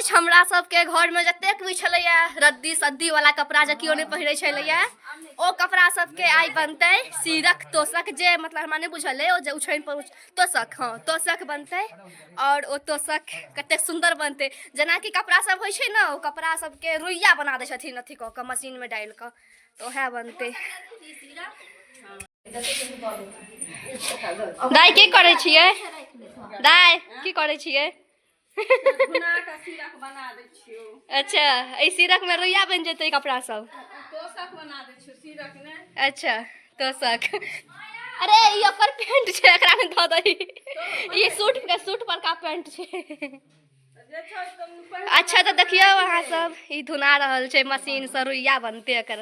अछि हमरा सबके घर में जतेक भी छलैया रद्दी सद्दी वाला कपड़ा जे कियो नहीं पहिरे छलैया ओ कपड़ा सबके आई बनते सीरक तोशक जे मतलब हमरा नहीं बुझल है ओ जे उछैन पर तोशक हाँ तोशक बनते और ओ तोशक कते सुंदर बनते जना कि कपड़ा सब होय छै ना ओ कपड़ा सबके रुइया बना दै छथिन अथी क के मशीन में डाल के तो ओहे बनते। दाई की करे छियै दाई की करे छियै अच्छा ई सीरक में रुइया बन जेतै कपड़ा सब तोशक बना दै छियै सीरक ने अच्छा तोशक अरे ई ओकर पैंट छै एकरा में ध दही ई सूट पर का पैंट छै अच्छा तो देखियो वहाँ सब ई धुना रहल छै मशीन से रुइया बनते एकर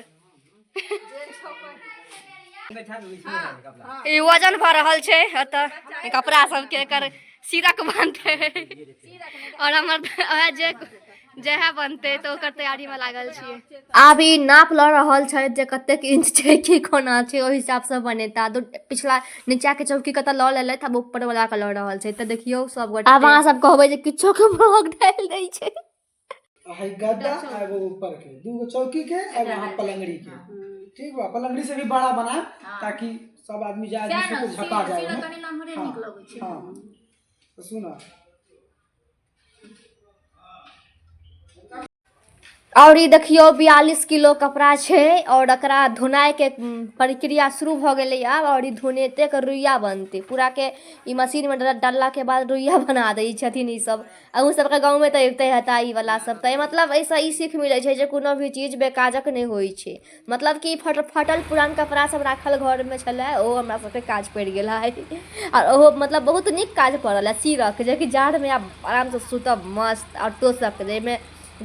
ई वजन भर रहल छै एतऽ कपड़ा सबके एकर सीरक बनते और हमर जेहा बनते तो ओकर तैयारी में लागल छियै। आब ई नाप ल रहल छै जे कतेक इंच छै की कोना छै ओहि हिसाब से बनेता पिछला नीचा के चौकी कत ल लेले तब ऊपर वाला के ल रहल छै त देखियो सब गोटे आब अहाँ सब कहबै जे किछो के ब्लॉग डाल दै छै है गद्दा एगो ऊपर के दूगो चौकी के एगो वहां पलंगड़ी के ठीक बा पलंगड़ी से भी बड़ा बना ताकि सब आदमी जाए जिसको झपा जाए ना तनी नमहरे निक लगै छै हां तो सुना और ये देखियो 42 किलो कपड़ा छै और एकरा धुनाई के प्रक्रिया शुरू भ गेलै अब और ई धुनेते के रुइया बनते पूरा के ई मशीन में डालला के बाद रुइया बना दै छथिन ई सब अहू सब के गांव में त एते हता ई वाला सब त मतलब ऐसा ई सीख मिले छै जे कोनो भी चीज बेकाजक नहीं होई छै मतलब कि फटल पुरान कपड़ा सब राखल घर में छले ओ हमरा सब के काज पड़ गेल है और ओहो मतलब बहुत निक काज पड़ल है सीरक जे कि जाड़ में आराम से सुतब मस्त और तोशक जे में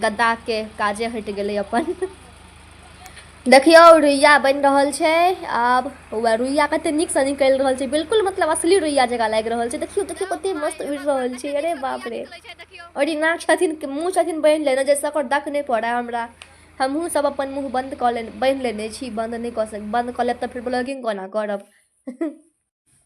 गद्दा के काजे हट गए अपन देखियो रुइया बन रहल छै अब रुइया कते निक से निकल रहल छै बिल्कुल मतलब असली रुइया जगह लाग रहल छै देखियो देखियो कते मस्त उड़ रहल छै अरे बाप रे और ई नाक छथिन के मुंह छथिन बन लेना जैसे ओकर दक नहीं पड़ा हमरा हमहू सब अपन मुंह बंद क ले बन लेने छी बंद नहीं क सक बंद क लेब त फिर ब्लॉगिंग कोना करब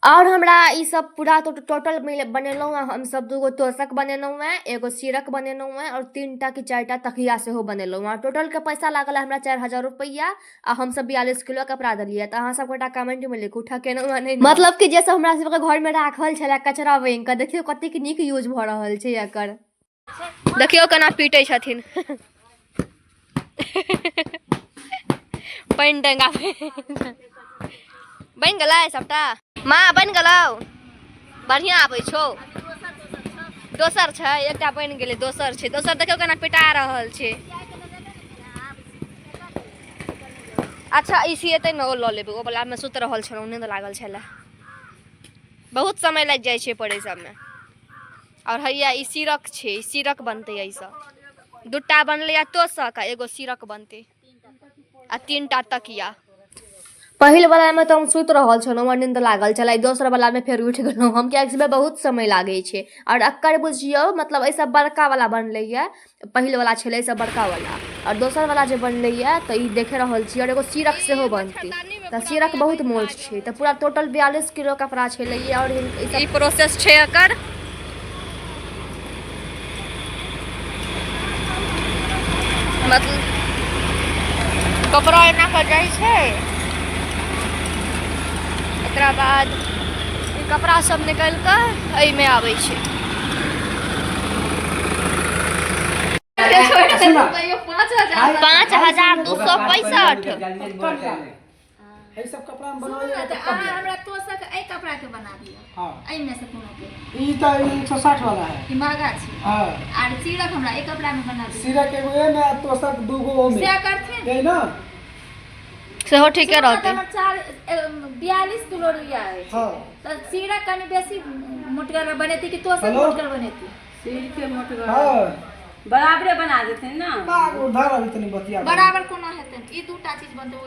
और हमरा ई सब पूरा तो टोटल बनेलौ हम सब दूगो तोशक बनेलौ है एगो सीरक बनेलौ है और 3टा की 4टा तकिया से हो बनेलौ है टोटल के पैसा लागल हमरा 4000 रुपया आ हम सब 42 किलो कपड़ा दलिए त अहाँ सब गोटा कमेंट में लिखू ठकेनौ नहीं मतलब कि जैसे हमरा सब के घर में राखल छले कचरा बन के देखियो कते की निक यूज भ रहल छै एकर देखियो केना पीटे छथिन पैन डंगा बन गेलै सबटा माँ बन गेलौ बढ़िया आबै छौ दोसर छै एकटा बन गेलै दोसर छै दोसर देखियो केना पिटा रहल छै अच्छा ई सिएतै न ओ ल लेबै ओ वाला में सुत रहल छलौ नींद लागल छलै बहुत समय लग जाइ छै पड़े सब में और हैया ई सीरक छै ई सीरक बनतै ऐसा दूटा बनलै तोशक आ एगो सीरक बनतै आ 3टा तकिया पहिल वाला में तो हम सुत रहल छलौ नींद लागल छलै दोसर वाला में फिर उठ गेलौ हम के इसमें बहुत समय लागे छै और अक्कर बुझियो मतलब ऐसा बड़का वाला बनलै है पहिल वाला छलै ऐसा बड़का वाला और दोसर वाला जे बनलै है त ई देख रहल छी और एगो सीरक से हो बनतै त सीरक बहुत मोट छै त पूरा टोटल 42 किलो कपड़ा छलै और ई प्रोसेस छै एकर मतलब कपड़ा एना कर जाइ छै एकरा बाद कपड़ा सब निकल कर एहि में आबै छै 5265 है सब कपड़ा में बनवाइए त हमरा तोशक ए कपड़ा के बना दियो हां ए में से कोनो के ई त 160 वाला है ई महंगा छै हां और सीरक हमरा ए कपड़ा में बना दियो सीरक एगो ए में तोशक दूगो ओ में से करथिन है ना से हो ठीक है रहते 42 किलो रुपया है हां त सीरक कनी बेसी मोटगर बनेती कि तोशक मोटगर बनेती सीर के मोटगर हां बराबर बना देते ना उधर अभी तनी बतिया बराबर कोनो हेतै ई दूटा चीज बनते